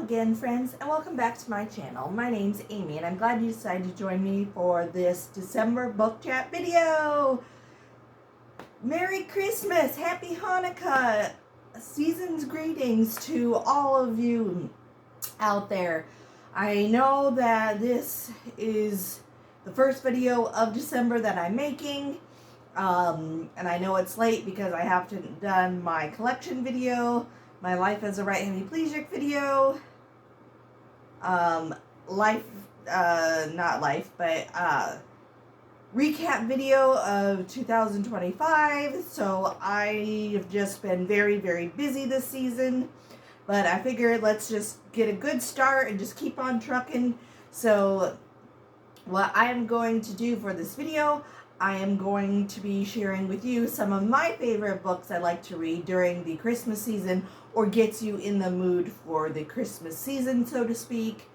again, friends, and welcome back to my channel. My name's Amy, and I'm glad you decided to join me for this December book chat video. Merry Christmas! Happy Hanukkah! Season's greetings to all of you out there. I know that this is the first video of December that I'm making, and I know it's late because I haven't done my collection video, my Life as a Right Hemiplegic video, recap video of 2025. So I have just been very, very busy this season, but I figured let's just get a good start and just keep on trucking. So what I am going to do for this video, I am going to be sharing with you some of my favorite books I like to read during the Christmas season, or gets you in the mood for the Christmas season, so to speak.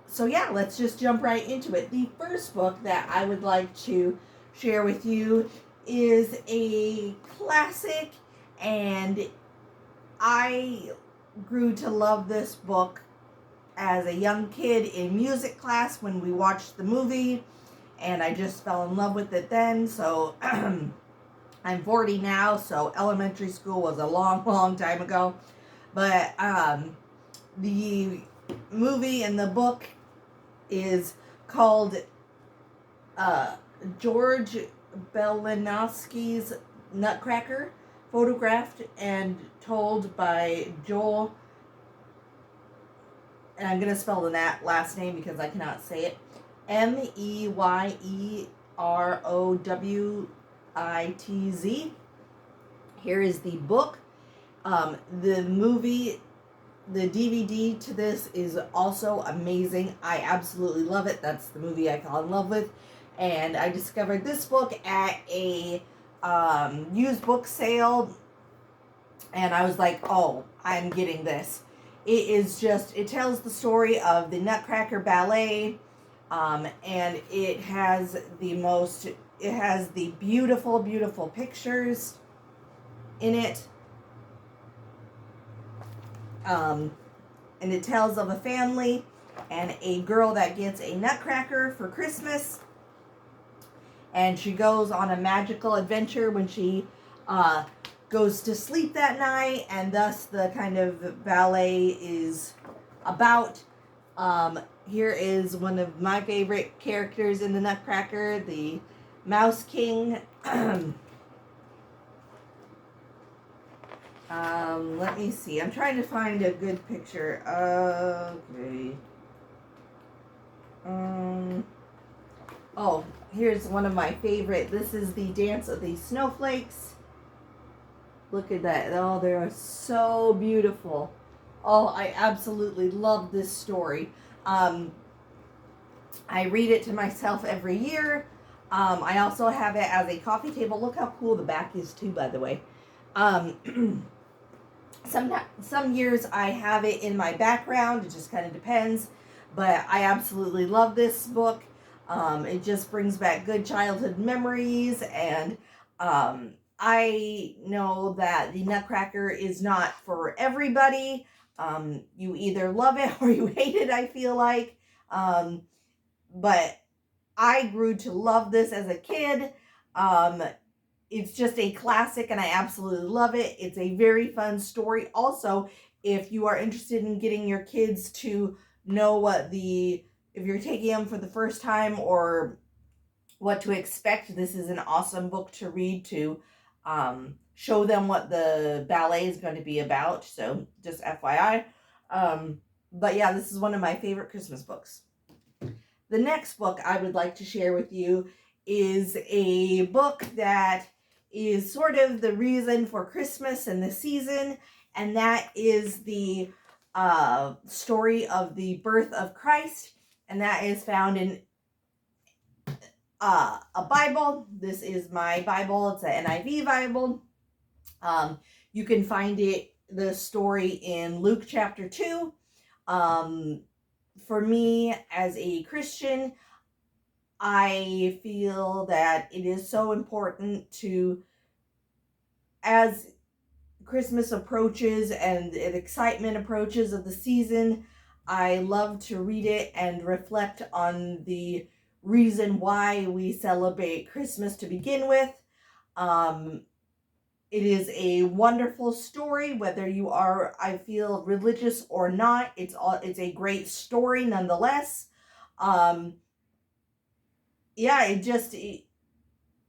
So yeah, let's just jump right into it. The first book that I would like to share with you is a classic, and I grew to love this book as a young kid in music class when we watched the movie, and I just fell in love with it then. So I'm 40 now, so elementary school was a long, long time ago. But the movie and the book is called George Balanowski's Nutcracker, photographed and told by Joel, and I'm going to spell the last name because I cannot say it, Meyrowitz. Here is the book. The movie, the DVD to this is also amazing. I absolutely love it. That's the movie I fell in love with. And I discovered this book at a used book sale, and I was like, oh, I'm getting this. It tells the story of the Nutcracker Ballet, and it has the beautiful, beautiful pictures in it. And it tells of a family and a girl that gets a nutcracker for Christmas, and she goes on a magical adventure when she goes to sleep that night, and thus the kind of ballet is about. Here is one of my favorite characters in the Nutcracker, the Mouse King. Let me see. I'm trying to find a good picture. Okay. Oh, here's one of my favorite. This is the Dance of the Snowflakes. Look at that. Oh, they are so beautiful. Oh, I absolutely love this story. I read it to myself every year. I also have it as a coffee table. Look how cool the back is too, by the way. Some years I have it in my background. It just kind of depends. But I absolutely love this book. It just brings back good childhood memories, and I know that the Nutcracker is not for everybody. You either love it or you hate it, I feel like. But I grew to love this as a kid. It's just a classic, and I absolutely love it. It's a very fun story. Also, if you are interested in getting your kids to know if you're taking them for the first time or what to expect, this is an awesome book to read to show them what the ballet is going to be about. So just FYI. But yeah, this is one of my favorite Christmas books. The next book I would like to share with you is a book that is sort of the reason for Christmas and the season, and that is the story of the birth of Christ, and that is found in a Bible. This is my Bible. It's an NIV Bible. You can find the story in Luke chapter 2. For me, as a Christian, I feel that it is so important Christmas approaches and excitement approaches of the season, I love to read it and reflect on the reason why we celebrate Christmas to begin with. It is a wonderful story, whether you are, I feel, religious or not. It's a great story nonetheless. Yeah,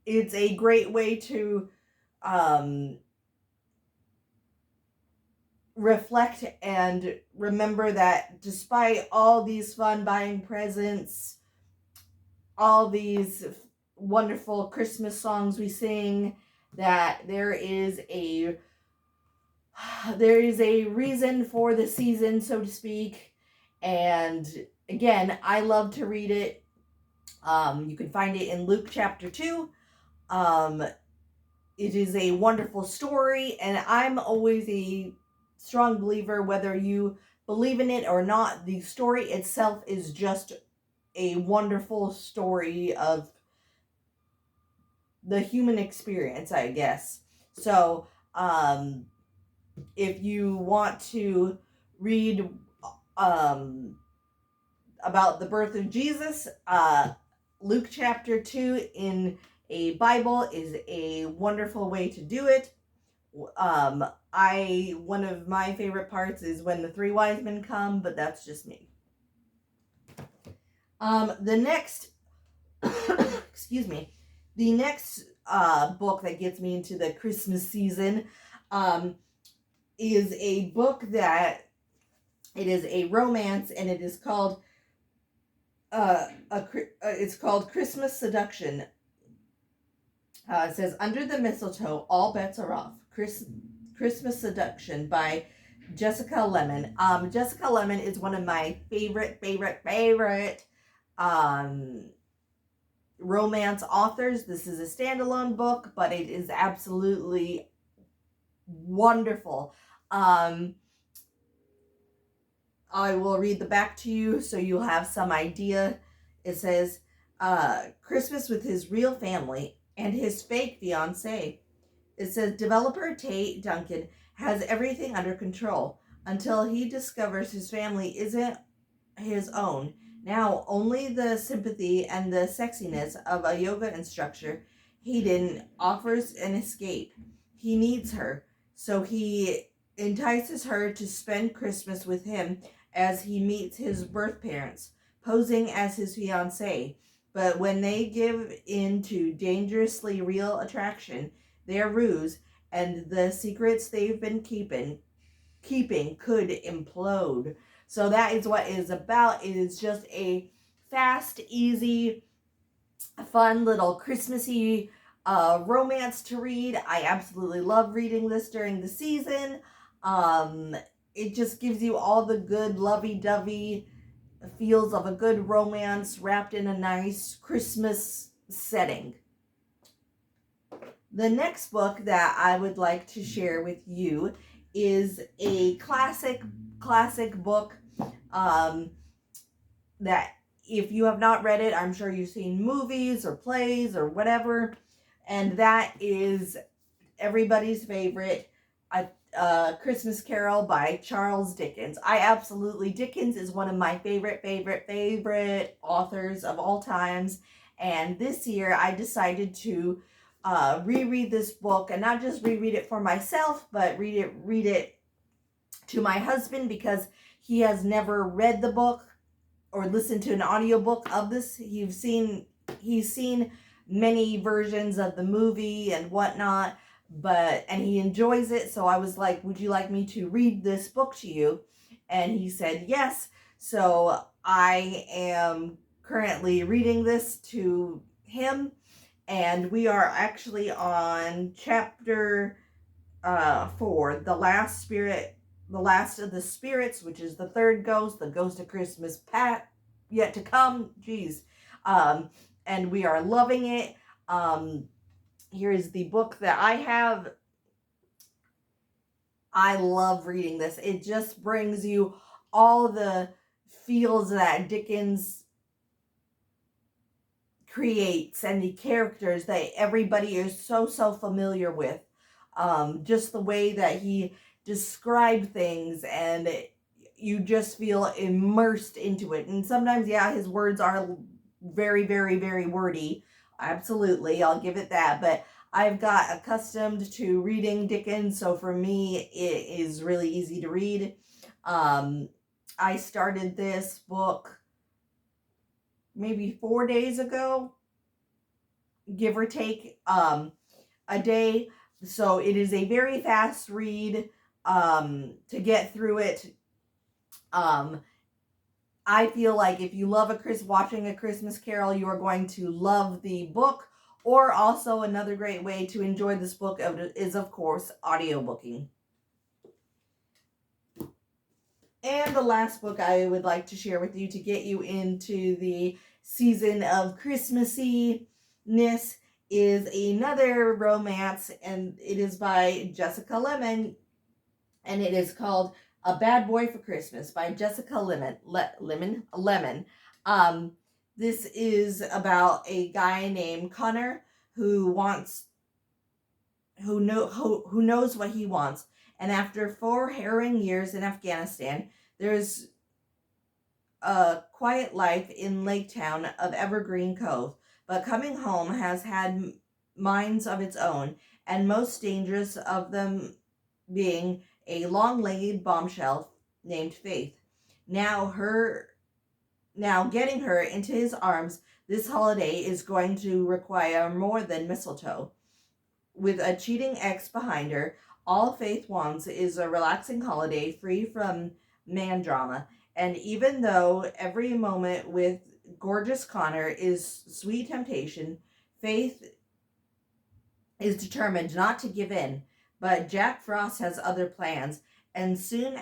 it's a great way to um, reflect and remember that despite all these fun buying presents, all these wonderful Christmas songs we sing, that there is a reason for the season, so to speak. And again, I love to read it. You can find it in Luke chapter 2. It is a wonderful story, and I'm always a strong believer, whether you believe in it or not, the story itself is just a wonderful story of the human experience, I guess. So, if you want to read about the birth of Jesus, Luke chapter 2 in a Bible is a wonderful way to do it. One of my favorite parts is when the three wise men come, but that's just me. The next, excuse me, the next book that gets me into the Christmas season, is a book that it is a romance, and it is called it's called Christmas Seduction. It says, Under the Mistletoe, All Bets Are Off. Christmas Seduction by Jessica Lemon. Jessica Lemon is one of my favorite romance authors. This is a standalone book, but it is absolutely wonderful. I will read the back to you so you'll have some idea. It says, Christmas with his real family and his fake fiancée. It says, developer Tate Duncan has everything under control until he discovers his family isn't his own. Now, only the sympathy and the sexiness of a yoga instructor, Hayden, offers an escape. He needs her, so he entices her to spend Christmas with him as he meets his birth parents, posing as his fiancée. But when they give in to dangerously real attraction, their ruse and the secrets they've been keeping could implode. So that is what it is about. It is just a fast, easy, fun little Christmassy romance to read. I absolutely love reading this during the season. It just gives you all the good lovey-dovey feels of a good romance wrapped in a nice Christmas setting. The next book that I would like to share with you is a classic book that if you have not read it, I'm sure you've seen movies or plays or whatever, and that is everybody's favorite, Christmas Carol by Charles Dickens. Dickens is one of my favorite authors of all times, and this year I decided to reread this book, and not just reread it for myself, but read it to my husband, because he has never read the book or listened to an audiobook of this. He's seen many versions of the movie and whatnot, and he enjoys it. So I was like, would you like me to read this book to you? And he said yes. So I am currently reading this to him, and we are actually on chapter 4, the last of the spirits, which is the third ghost, the ghost of Christmas yet to come. And we are loving it. Here is the book that I have. I love reading this. It just brings you all the feels that Dickens creates and the characters that everybody is so familiar with. Just the way that he described things, and you just feel immersed into it. And sometimes, yeah, his words are very, very, very wordy. Absolutely, I'll give it that. But I've got accustomed to reading Dickens, so for me, it is really easy to read. I started this book maybe 4 days ago, give or take, a day. So it is a very fast read, to get through it. I feel like if you love watching A Christmas Carol, you are going to love the book. Or also another great way to enjoy this book is, of course, audiobooking. And the last book I would like to share with you to get you into the season of Christmassiness is another romance, and it is by Jessica Lemon, and it is called A Bad Boy for Christmas by Jessica Lemon. This is about a guy named Connor who knows what he wants. And after 4 harrowing years in Afghanistan, there's a quiet life in Lake Town of Evergreen Cove. But coming home has had minds of its own, and most dangerous of them being a long-legged bombshell named Faith. Now getting her into his arms this holiday is going to require more than mistletoe. With a cheating ex behind her, all Faith wants is a relaxing holiday free from man drama. And even though every moment with gorgeous Connor is sweet temptation, Faith is determined not to give in. But Jack Frost has other plans, and soon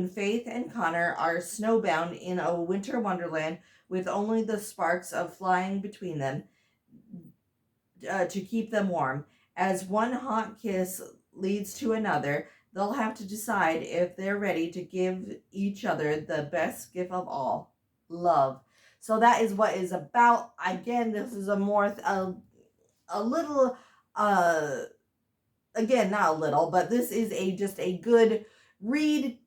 Faith and Connor are snowbound in a winter wonderland with only the sparks of flying between them to keep them warm. As one hot kiss leads to another, they'll have to decide if they're ready to give each other the best gift of all, love. So that is what is about. Again, this is a little, again, not a little, but this is just a good read.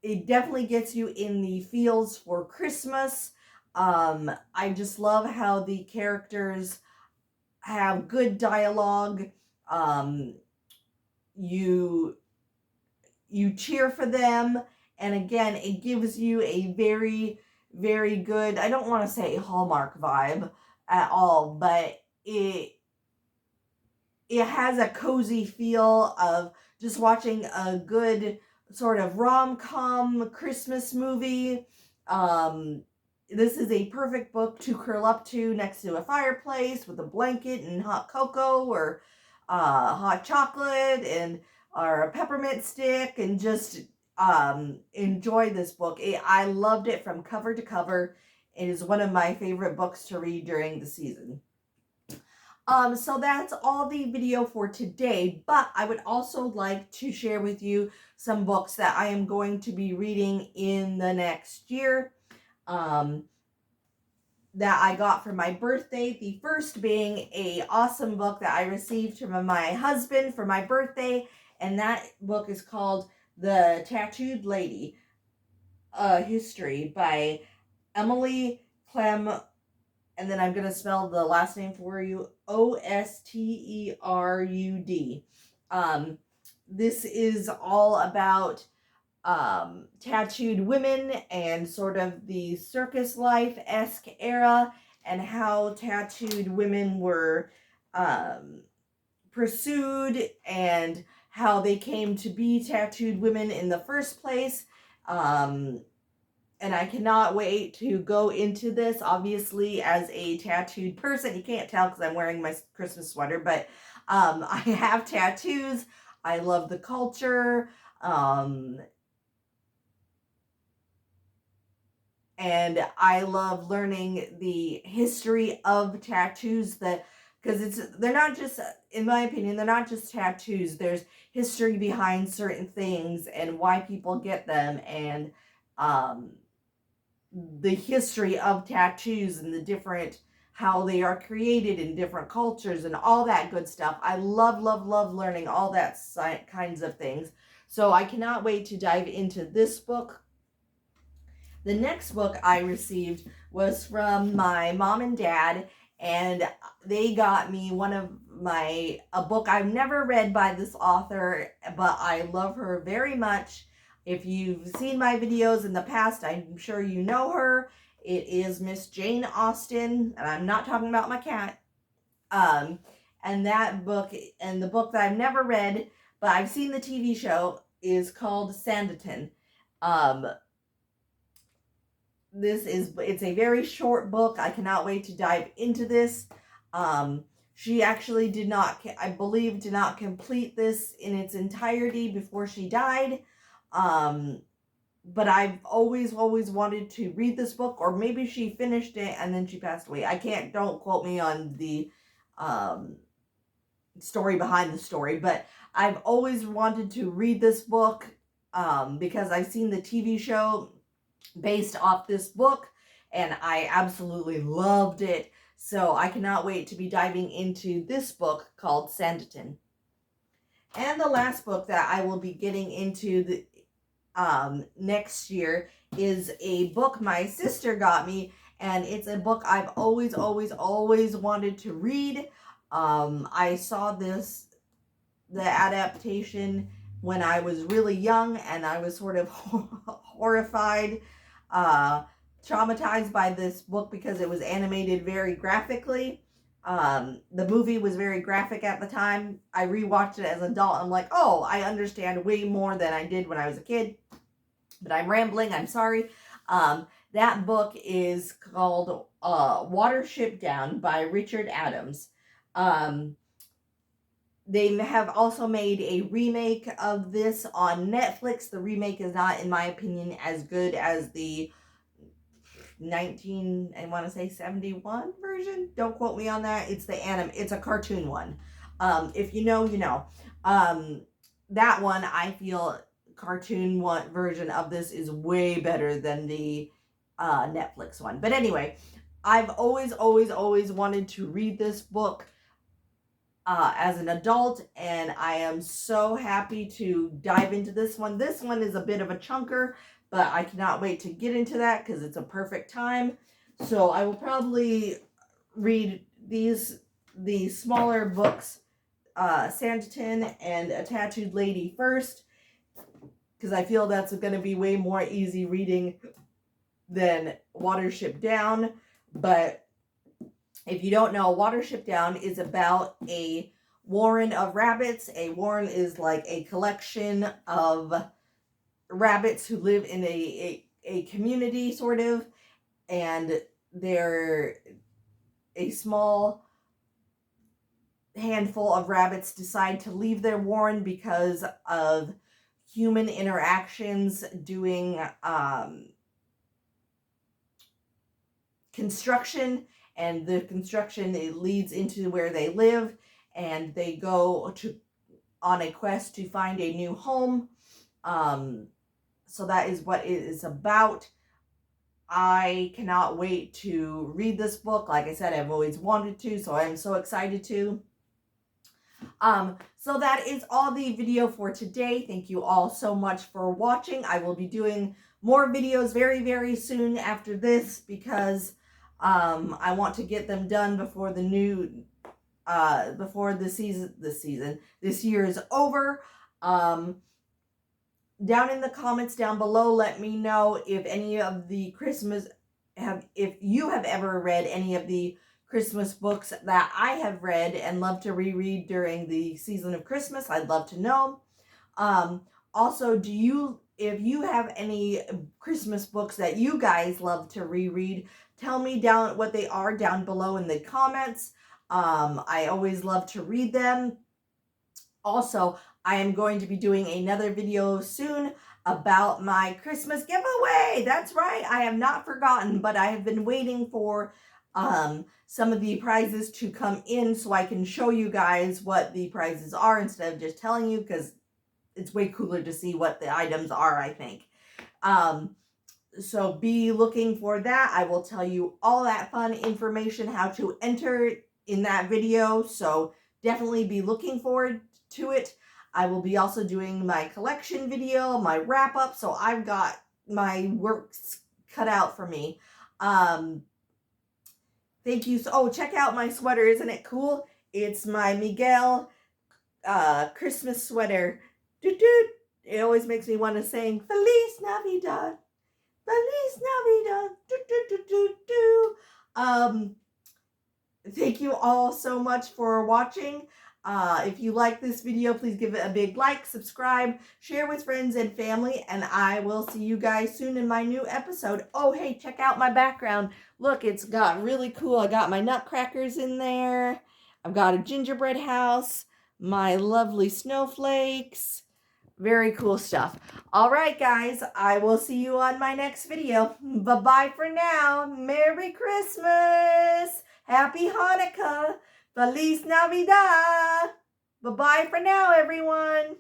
It definitely gets you in the feels for Christmas. I just love how the characters have good dialogue. You cheer for them, and again, it gives you a very, very good, I don't want to say Hallmark vibe at all, but it has a cozy feel of just watching a good sort of rom-com Christmas movie. This is a perfect book to curl up to next to a fireplace with a blanket and hot cocoa or hot chocolate or a peppermint stick, and just enjoy this book. I loved it from cover to cover. It is one of my favorite books to read during the season. So that's all the video for today, but I would also like to share with you some books that I am going to be reading in the next year, that I got for my birthday. The first being a awesome book that I received from my husband for my birthday, and that book is called The Tattooed Lady, History by Emily Clem, and then I'm going to spell the last name for you, Osterud. This is all about tattooed women and sort of the circus life-esque era, and how tattooed women were pursued, and how they came to be tattooed women in the first place. And I cannot wait to go into this. Obviously, as a tattooed person, you can't tell because I'm wearing my Christmas sweater, but I have tattoos. I love the culture. And I love learning the history of tattoos, because they're not just, in my opinion, they're not just tattoos. There's history behind certain things and why people get them, and the history of tattoos and the different, how they are created in different cultures and all that good stuff. I love, love, love learning all that kinds of things. So I cannot wait to dive into this book. The next book I received was from my mom and dad, and they got me a book I've never read by this author, but I love her very much. If you've seen my videos in the past, I'm sure you know her. It is Miss Jane Austen, and I'm not talking about my cat. And that book, and the book that I've never read, but I've seen the TV show, is called Sanditon. It's a very short book. I cannot wait to dive into this. She actually I believe, did not complete this in its entirety before she died. But I've always wanted to read this book, or maybe she finished it and then she passed away. Don't quote me on the story behind the story, but I've always wanted to read this book because I've seen the TV show based off this book, and I absolutely loved it. So I cannot wait to be diving into this book called Sanditon. And the last book that I will be getting into next year is a book my sister got me, and it's a book I've always wanted to read. I saw the adaptation when I was really young, and I was sort of horrified, traumatized by this book because it was animated very graphically. The movie was very graphic at the time. I rewatched it as an adult. I'm like, oh, I understand way more than I did when I was a kid. But I'm rambling. I'm sorry. That book is called Watership Down by Richard Adams. They have also made a remake of this on Netflix. The remake is not, in my opinion, as good as the 71 version. Don't quote me on that. It's it's a cartoon one. If you know, you know. That one, I feel, cartoon one version of this is way better than the Netflix one. But anyway, I've always wanted to read this book as an adult, and I am so happy to dive into this one. This one is a bit of a chunker, but I cannot wait to get into that because it's a perfect time. So I will probably read the smaller books, Sanditon and A Tattooed Lady, first, because I feel that's going to be way more easy reading than Watership Down. But if you don't know, Watership Down is about a warren of rabbits. A warren is like a collection of rabbits who live in a community, sort of, and they're a small handful of rabbits decide to leave their warren because of human interactions, doing construction, and the construction, it leads into where they live, and they go on a quest to find a new home. So that is what it is about. I cannot wait to read this book. Like I said, I've always wanted to, so I'm so excited to. So that is all the video for today. Thank you all so much for watching. I will be doing more videos very, very soon after this because I want to get them done before this year is over. Down in the comments down below, let me know if any of the if you have ever read any of the Christmas books that I have read and love to reread during the season of Christmas. I'd love to know. Also, if you have any Christmas books that you guys love to reread, tell me what they are down below in the comments. I always love to read them. Also, I am going to be doing another video soon about my Christmas giveaway. That's right, I have not forgotten, but I have been waiting for some of the prizes to come in so I can show you guys what the prizes are instead of just telling you, because it's way cooler to see what the items are, I think. So be looking for that. I will tell you all that fun information, how to enter in that video. So definitely be looking forward to it. I will be also doing my collection video, my wrap up. So I've got my works cut out for me. Thank you. Oh, check out my sweater. Isn't it cool? It's my Miguel Christmas sweater. It always makes me want to sing Feliz Navidad. Feliz Navidad. Thank you all so much for watching. If you like this video, please give it a big like, subscribe, share with friends and family, and I will see you guys soon in my new episode. Oh, hey, check out my background. Look, it's got really cool. I got my nutcrackers in there. I've got a gingerbread house, my lovely snowflakes. Very cool stuff. All right, guys, I will see you on my next video. Bye-bye for now. Merry Christmas. Happy Hanukkah. Feliz Navidad. Bye-bye for now, everyone.